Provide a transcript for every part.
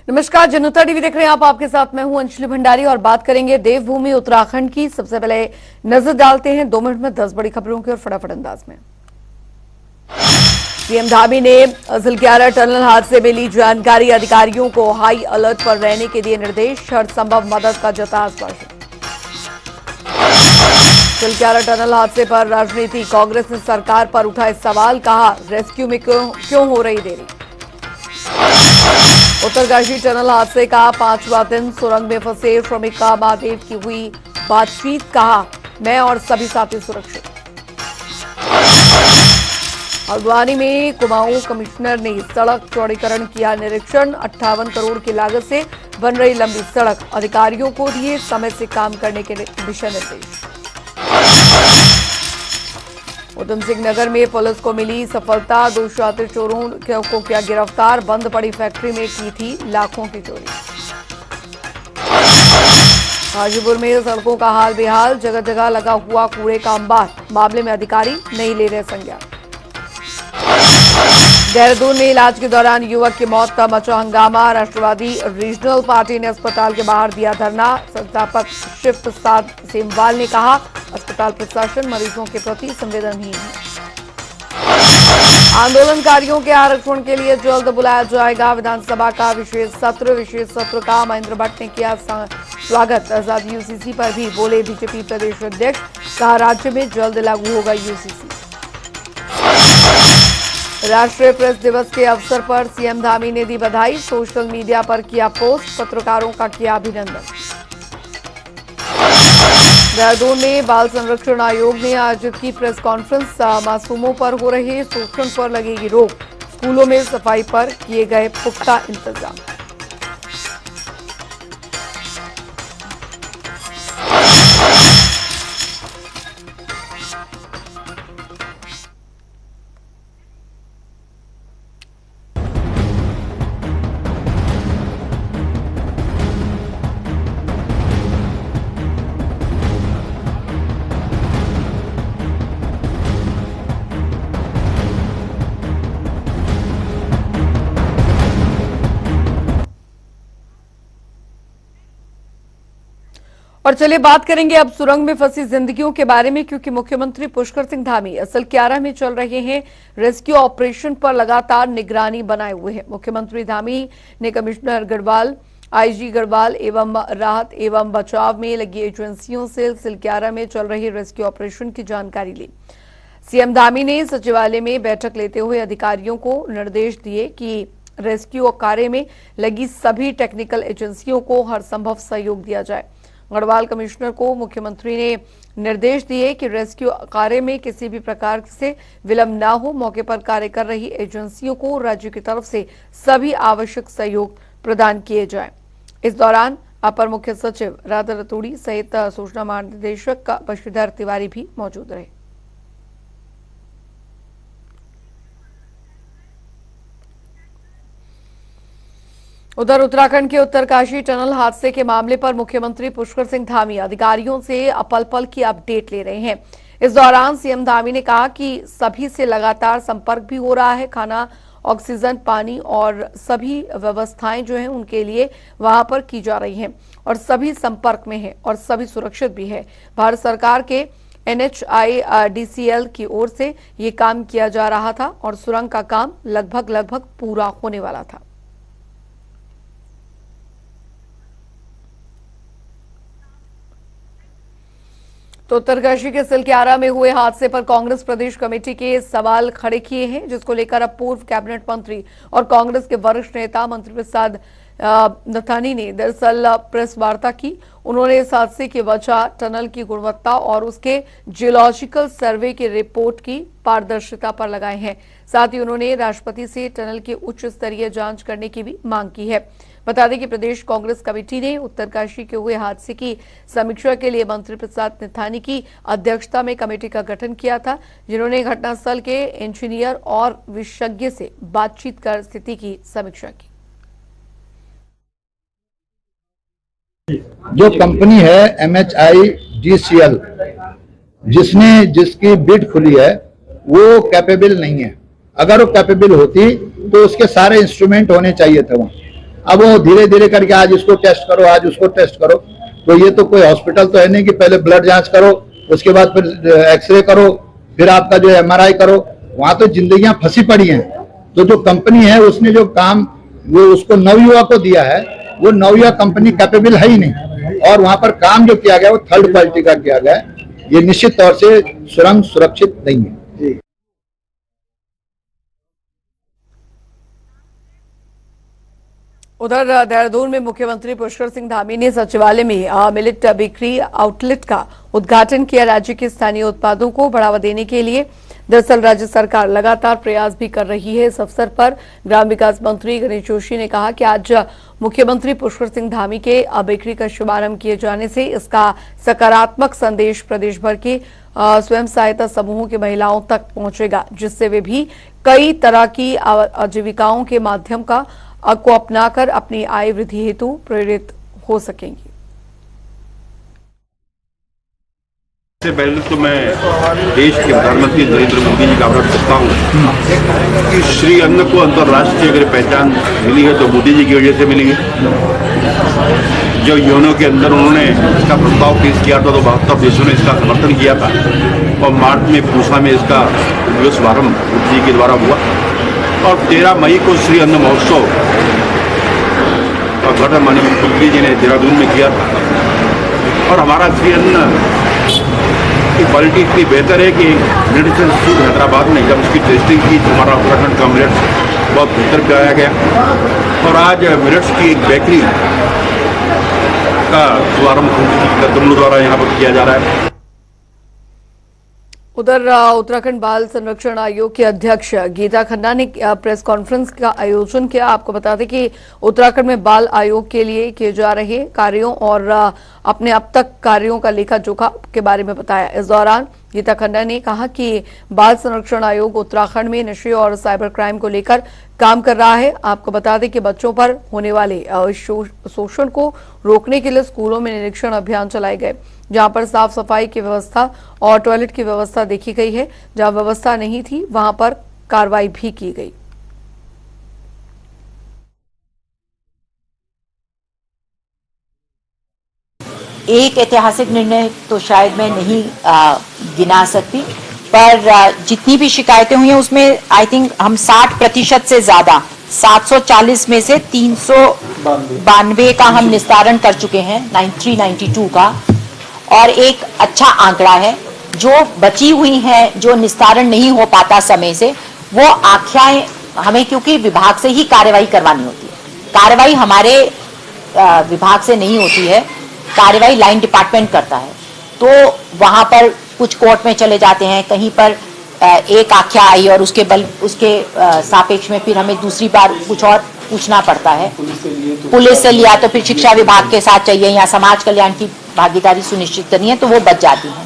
नमस्कार, जनता टीवी देख रहे हैं आप। आपके साथ मैं हूं अंजलि भंडारी और बात करेंगे देवभूमि उत्तराखंड की। सबसे पहले नजर डालते हैं 2 मिनट में 10 बड़ी खबरों की और फटाफट अंदाज में। सीएम धामी ने सिलक्यारा टनल हादसे में ली जानकारी, अधिकारियों को हाई अलर्ट पर रहने के दिए निर्देश, हर संभव मदद का जता आश्वासन। सिलक्यारा टनल हादसे पर राजनीति, कांग्रेस ने सरकार पर उठाए सवाल, कहा रेस्क्यू में क्यों हो रही देरी। उत्तरकाशी टनल हादसे का 5वां दिन, सुरंग में फंसे श्रमिका महादेव की हुई बातचीत, कहा मैं और सभी साथी सुरक्षित। हल्द्वानी में कुमाऊं कमिश्नर ने सड़क चौड़ीकरण किया निरीक्षण, 58 करोड़ की लागत से बन रही लंबी सड़क, अधिकारियों को दिए समय से काम करने के दिशा निर्देश। उधम सिंह नगर में पुलिस को मिली सफलता, 2 शातिर चोरों को किया गिरफ्तार, बंद पड़ी फैक्ट्री में की थी लाखों की चोरी। हाजीपुर में सड़कों का हाल बेहाल, जगह जगह लगा हुआ कूड़े का अंबार, मामले में अधिकारी नहीं ले रहे संज्ञान। देहरादून में इलाज के दौरान युवक की मौत का मचा हंगामा, राष्ट्रवादी रीजनल पार्टी ने अस्पताल के बाहर दिया धरना, संस्थापक शिफ्ट साध सेमवाल ने कहा अस्पताल प्रशासन मरीजों के प्रति संवेदनहीन है। आंदोलनकारियों के आरक्षण के लिए जल्द बुलाया जाएगा विधानसभा का विशेष सत्र का महेंद्र भट्ट ने किया स्वागत, आजाद यूसीसी पर भी बोले बीजेपी प्रदेश अध्यक्ष, कहा राज्य में जल्द लागू होगा यूसीसी। राष्ट्रीय प्रेस दिवस के अवसर पर सीएम धामी ने दी बधाई, सोशल मीडिया पर किया पोस्ट, पत्रकारों का किया अभिनंदन। देहरादून में बाल संरक्षण आयोग ने आज की प्रेस कॉन्फ्रेंस, मासूमों पर हो रहे शोषण पर लगेगी रोक, स्कूलों में सफाई पर किए गए पुख्ता इंतजाम। और चलिए बात करेंगे अब सुरंग में फंसी जिंदगियों के बारे में, क्योंकि मुख्यमंत्री पुष्कर सिंह धामी सिलक्यारा में चल रहे हैं रेस्क्यू ऑपरेशन पर लगातार निगरानी बनाए हुए हैं। मुख्यमंत्री धामी ने कमिश्नर गढ़वाल, आईजी गढ़वाल एवं राहत एवं बचाव में लगी एजेंसियों से सिलक्यारा में चल रही रेस्क्यू ऑपरेशन की जानकारी ली। सीएम धामी ने सचिवालय में बैठक लेते हुए अधिकारियों को निर्देश दिए कि रेस्क्यू कार्य में लगी सभी टेक्निकल एजेंसियों को हर संभव सहयोग दिया जाए। गढ़वाल कमिश्नर को मुख्यमंत्री ने निर्देश दिए कि रेस्क्यू कार्य में किसी भी प्रकार से विलंब न हो, मौके पर कार्य कर रही एजेंसियों को राज्य की तरफ से सभी आवश्यक सहयोग प्रदान किए जाए। इस दौरान अपर मुख्य सचिव राधा रतूड़ी सहित सूचना महानिदेशक बशीधर तिवारी भी मौजूद रहे। उधर उत्तराखंड के उत्तरकाशी टनल हादसे के मामले पर मुख्यमंत्री पुष्कर सिंह धामी अधिकारियों से पल पल की अपडेट ले रहे हैं। इस दौरान सीएम धामी ने कहा कि सभी से लगातार संपर्क भी हो रहा है, खाना, ऑक्सीजन, पानी और सभी व्यवस्थाएं जो हैं उनके लिए वहां पर की जा रही हैं और सभी संपर्क में है और सभी सुरक्षित भी है। भारत सरकार के NHIDCL की ओर से ये काम किया जा रहा था और सुरंग का काम लगभग पूरा होने वाला था। तो उत्तरकाशी के सिलक्यारा में हुए हादसे पर कांग्रेस प्रदेश कमेटी के सवाल खड़े किए हैं, जिसको लेकर अब पूर्व कैबिनेट मंत्री और कांग्रेस के वरिष्ठ नेता मंत्री प्रसाद नथानी ने दरअसल प्रेस वार्ता की। उन्होंने इस हादसे की वजह, टनल की गुणवत्ता और उसके जियोलॉजिकल सर्वे की रिपोर्ट की पारदर्शिता पर लगाए हैं। साथ ही उन्होंने राष्ट्रपति से टनल की उच्च स्तरीय जांच करने की भी मांग की है। बता दें कि प्रदेश कांग्रेस कमेटी ने उत्तरकाशी के हुए हादसे की समीक्षा के लिए मंत्री प्रसाद नथानी की अध्यक्षता में कमेटी का गठन किया था, जिन्होंने घटनास्थल के इंजीनियर और विशेषज्ञ से बातचीत कर स्थिति की समीक्षा की। जो कंपनी है MHIDCL, जिसकी बिड खुली है, वो कैपेबल नहीं है। अगर वो कैपेबल होती तो उसके सारे इंस्ट्रूमेंट होने चाहिए थे वहाँ। अब वो धीरे धीरे करके आज इसको टेस्ट करो, आज उसको टेस्ट करो। तो ये तो कोई हॉस्पिटल तो है नहीं कि पहले ब्लड जांच करो, उसके बाद फिर एक्सरे करो, फिर आपका जो MRI करो। वहां तो जिंदगियां फंसी पड़ी हैं। तो जो कंपनी है उसने जो काम वो उसको नवयुवा को दिया है, वो नवयुवा कंपनी कैपेबल है ही नहीं। और वहां पर काम जो किया गया वो थर्ड क्वालिटी का किया गया है। ये निश्चित तौर से सुरंग सुरक्षित नहीं है। उधर देहरादून में मुख्यमंत्री पुष्कर सिंह धामी ने सचिवालय में मिलेट बेकरी आउटलेट का उद्घाटन किया। राज्य के स्थानीय उत्पादों को बढ़ावा देने के लिए दरअसल राज्य सरकार लगातार प्रयास भी कर रही है। इस अवसर पर ग्राम विकास मंत्री गणेश जोशी ने कहा कि आज मुख्यमंत्री पुष्कर सिंह धामी के बेकरी का शुभारंभ किए जाने से इसका सकारात्मक संदेश प्रदेश भर के स्वयं सहायता समूहों की महिलाओं तक पहुंचेगा, जिससे वे भी कई तरह की आजीविकाओं के माध्यम को अपनाकर अपनी आय वृद्धि हेतु प्रेरित हो सकेंगी। सबसे पहले तो मैं देश के प्रधानमंत्री नरेंद्र मोदी जी का आभार करता हूँ कि श्री अन्न को अंतर्राष्ट्रीय अगर पहचान मिली है तो मोदी जी की वजह से मिली है। जो यूएनओ के अंदर उन्होंने इसका प्रस्ताव पेश किया था तो 72 देशों ने इसका समर्थन किया था और मार्च में पूसा में इसका शुभारंभ मोदी जी के द्वारा हुआ और 13 मई को श्री अन्न महोत्सव का उद्घाटन माननीय मुख्यमंत्री जी ने देहरादून में किया था। और हमारा श्री अन्न की क्वालिटी इतनी बेहतर है कि मिलेट्स इंस्टीट्यूट हैदराबाद में जब उसकी टेस्टिंग की तो हमारा उत्तराखंड का मिलेट्स बहुत बेहतर पाया गया। और आज मिलेट्स की एक बेकरी का शुभारंभ कदमों द्वारा यहाँ पर किया जा रहा है। उधर उत्तराखंड बाल संरक्षण आयोग के अध्यक्ष गीता खन्ना ने प्रेस कॉन्फ्रेंस का आयोजन किया। आपको बता दें कि उत्तराखंड में बाल आयोग के लिए किए जा रहे कार्यों और अपने अब तक कार्यों का लेखा जोखा के बारे में बताया। इस दौरान गीता खन्ना ने कहा कि बाल संरक्षण आयोग उत्तराखंड में नशे और साइबर क्राइम को लेकर काम कर रहा है। आपको बता दें कि बच्चों पर होने वाले शोषण को रोकने के लिए स्कूलों में निरीक्षण अभियान चलाए गए, जहां पर साफ सफाई की व्यवस्था और टॉयलेट की व्यवस्था देखी गई है। जहां व्यवस्था नहीं थी वहां पर कार्रवाई भी की गई। एक ऐतिहासिक निर्णय तो शायद मैं नहीं गिना सकती, पर जितनी भी शिकायतें हुई हैं उसमें आई थिंक हम 60% से ज्यादा 740 में से 392 का हम निस्तारण कर चुके हैं 9392 का। और एक अच्छा आंकड़ा है, जो बची हुई हैं जो निस्तारण नहीं हो पाता समय से, वो आख्याएं हमें क्योंकि विभाग से ही कार्रवाई करवानी होती है। कार्रवाई हमारे विभाग से नहीं होती है, कार्रवाई लाइन डिपार्टमेंट करता है। तो वहां पर कुछ कोर्ट में चले जाते हैं, कहीं पर एक आख्या आई और उसके सापेक्ष में फिर हमें दूसरी बार कुछ और पूछना पड़ता है। पुलिस से लिया तो फिर शिक्षा विभाग के साथ चाहिए या समाज कल्याण की भागीदारी सुनिश्चित करनी है तो वो बच जाती है।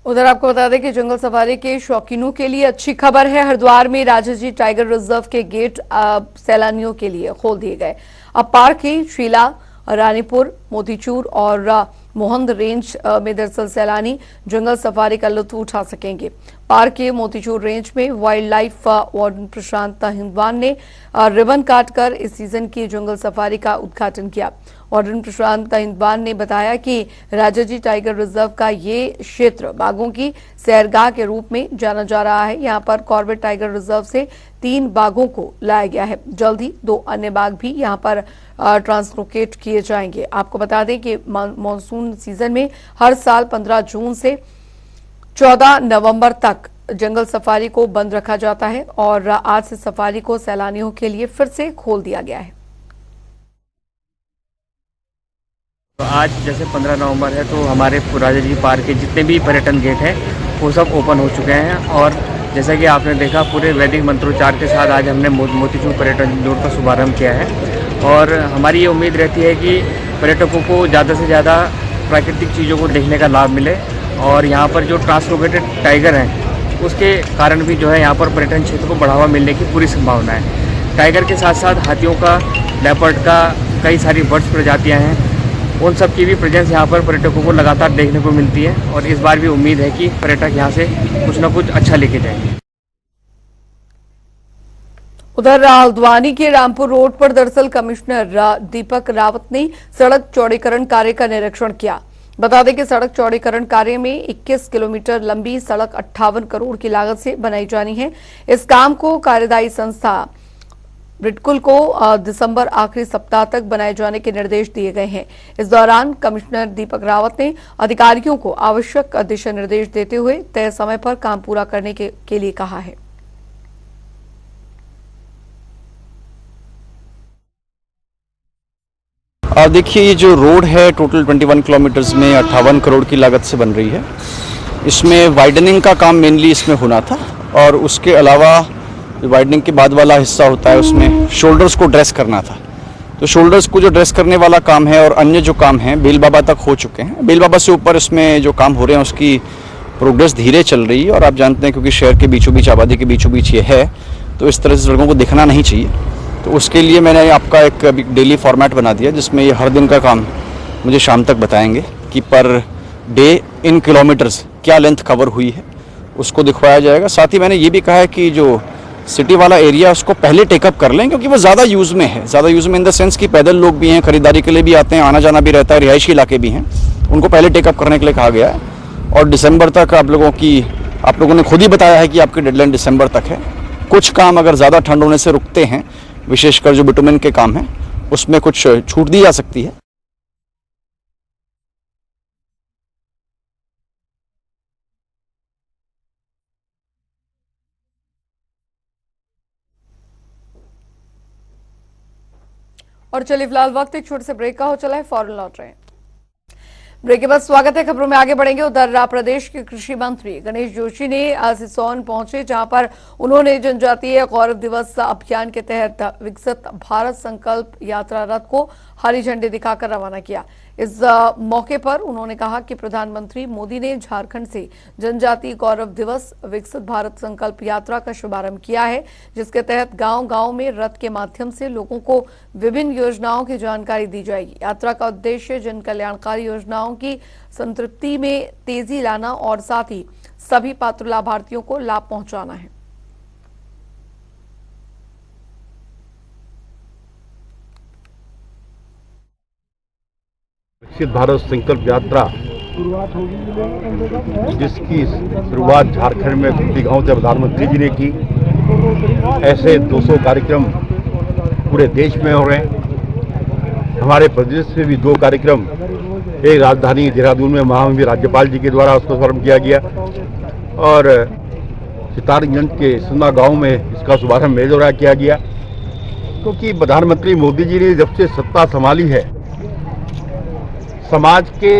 उधर आपको बता दें कि जंगल सफारी के शौकीनों के लिए अच्छी खबर है। हरिद्वार में राजाजी टाइगर रिजर्व के गेट सैलानियों के लिए खोल दिए गए। अब पार्क की शीला, रानीपुर, मोतीचूर और मोहंद रेंज में दरअसल सैलानी जंगल सफारी का लुत्फ उठा सकेंगे। पार्क के मोतीचूर रेंज में वाइल्ड लाइफ वार्डन प्रशांत हिंदवान ने रिबन काटकर इस सीजन की जंगल सफारी का उद्घाटन किया। वार्डन प्रशांत हिंदवान ने बताया कि राजाजी टाइगर रिजर्व का ये क्षेत्र बाघों की सैरगाह के रूप में जाना जा रहा है। यहाँ पर कॉर्बेट टाइगर रिजर्व से 3 बाघों को लाया गया है। जल्द ही 2 अन्य बाघ भी यहाँ पर ट्रांसलोकेट किए जाएंगे। आपको बता दें कि मानसून सीजन में हर साल 15 जून से 14 नवंबर तक जंगल सफारी को बंद रखा जाता है और आज से सफारी को सैलानियों के लिए फिर से खोल दिया गया है। तो आज जैसे 15 नवंबर है तो हमारे राजाजी पार्क के जितने भी पर्यटन गेट हैं वो सब ओपन हो चुके हैं। और जैसा कि आपने देखा पूरे वैदिक मंत्रोच्चार के साथ आज हमने मोतीचूर पर्यटन जोन का शुभारंभ किया है। और हमारी ये उम्मीद रहती है कि पर्यटकों को ज़्यादा से ज़्यादा प्राकृतिक चीज़ों को देखने का लाभ मिले। और यहाँ पर जो ट्रांसलोकेटेड टाइगर हैं उसके कारण भी जो है यहाँ पर पर्यटन क्षेत्र को बढ़ावा मिलने की पूरी संभावना है। टाइगर के साथ साथ हाथियों का, लेपर्ड का, कई सारी बर्ड्स प्रजातियाँ हैं, उन सब की भी प्रेजेंस यहाँ पर पर्यटकों को लगातार देखने को मिलती है। और इस बार भी उम्मीद है कि पर्यटक यहाँ से कुछ ना कुछ अच्छा लेके जाएंगे। उधर हल्द्वानी के रामपुर रोड पर दरअसल कमिश्नर दीपक रावत ने सड़क चौड़ीकरण कार्य का निरीक्षण किया। बता दें कि सड़क चौड़ीकरण कार्य में 21 किलोमीटर लंबी सड़क 58 करोड़ की लागत से बनाई जानी है। इस काम को कार्यदायी संस्था ब्रिडकुल को दिसंबर आखिरी सप्ताह तक बनाए जाने के निर्देश दिए गए हैं। इस दौरान कमिश्नर दीपक रावत ने अधिकारियों को आवश्यक दिशा निर्देश देते हुए तय समय पर काम पूरा करने के लिए कहा है। देखिए, ये जो रोड है टोटल 21 किलोमीटर्स में 58 करोड़ की लागत से बन रही है। इसमें वाइडनिंग का काम मेनली इसमें होना था और उसके अलावा वाइडनिंग के बाद वाला हिस्सा होता है उसमें शोल्डर्स को ड्रेस करना था। तो शोल्डर्स को जो ड्रेस करने वाला काम है और अन्य जो काम है बेल बाबा तक हो चुके हैं। बेल बाबा से ऊपर इसमें जो काम हो रहे हैं उसकी प्रोग्रेस धीरे चल रही है और आप जानते हैं क्योंकि शहर के बीचों बीच आबादी के बीचों बीच ये है तो इस तरह से सड़कों को दिखना नहीं चाहिए। तो उसके लिए मैंने आपका एक डेली फॉर्मेट बना दिया जिसमें ये हर दिन का काम मुझे शाम तक बताएंगे कि पर डे इन किलोमीटर्स क्या लेंथ कवर हुई है उसको दिखवाया जाएगा। साथ ही मैंने ये भी कहा है कि जो सिटी वाला एरिया उसको पहले टेकअप कर लें क्योंकि वो ज़्यादा यूज़ में है। ज़्यादा यूज़ में इन द सेंस कि पैदल लोग भी हैं, खरीदारी के लिए भी आते हैं, आना जाना भी रहता है, रिहायशी इलाके भी हैं, उनको पहले टेकअप करने के लिए कहा गया है। और दिसंबर तक आप लोगों ने खुद ही बताया है कि आपकी डेडलाइन दिसंबर तक है। कुछ काम अगर ज़्यादा ठंड होने से रुकते हैं, विशेषकर जो बिटुमेन के काम हैं, उसमें कुछ छूट दी जा सकती है। और चलिए फिलहाल वक्त एक छोटे से ब्रेक का हो चला है, फौरन लौट रहे हैं। ब्रेक के बाद स्वागत है, खबरों में आगे बढ़ेंगे। उधर प्रदेश के कृषि मंत्री गणेश जोशी ने आज सिसोन पहुंचे जहां पर उन्होंने जनजातीय गौरव दिवस अभियान के तहत विकसित भारत संकल्प यात्रा रथ को हरी झंडी दिखाकर रवाना किया। इस मौके पर उन्होंने कहा कि प्रधानमंत्री मोदी ने झारखंड से जनजातीय गौरव दिवस विकसित भारत संकल्प यात्रा का शुभारंभ किया है, जिसके तहत गांव-गांव में रथ के माध्यम से लोगों को विभिन्न योजनाओं की जानकारी दी जाएगी। यात्रा का उद्देश्य जन कल्याणकारी योजनाओं की संतृप्ति में तेजी लाना और साथ ही सभी पात्र लाभार्थियों को लाभ पहुंचाना है। विकसित भारत संकल्प यात्रा जिसकी शुरुआत झारखंड में कुंती गांव से प्रधानमंत्री जी ने की, ऐसे 200 कार्यक्रम पूरे देश में हो रहे हैं। हमारे प्रदेश में भी 2 कार्यक्रम, एक राजधानी देहरादून में महामहिम राज्यपाल जी के द्वारा उसका शुभारंभ किया गया और सितारगंज के सुन्ना गांव में इसका शुभारंभ मेरे द्वारा किया गया। क्योंकि प्रधानमंत्री मोदी जी ने जब से सत्ता संभाली है, समाज के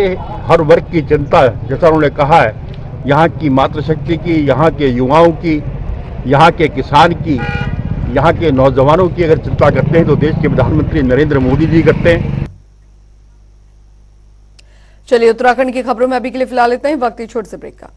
हर वर्ग की जनता, जैसा उन्होंने कहा है, यहाँ की मातृशक्ति की, यहाँ के युवाओं की, यहाँ के किसान की, यहाँ के नौजवानों की अगर चिंता करते हैं तो देश के प्रधानमंत्री नरेंद्र मोदी जी करते हैं। चलिए उत्तराखंड की खबरों में अभी के लिए फिलहाल इतना ही, वक्त छोटे से ब्रेक का।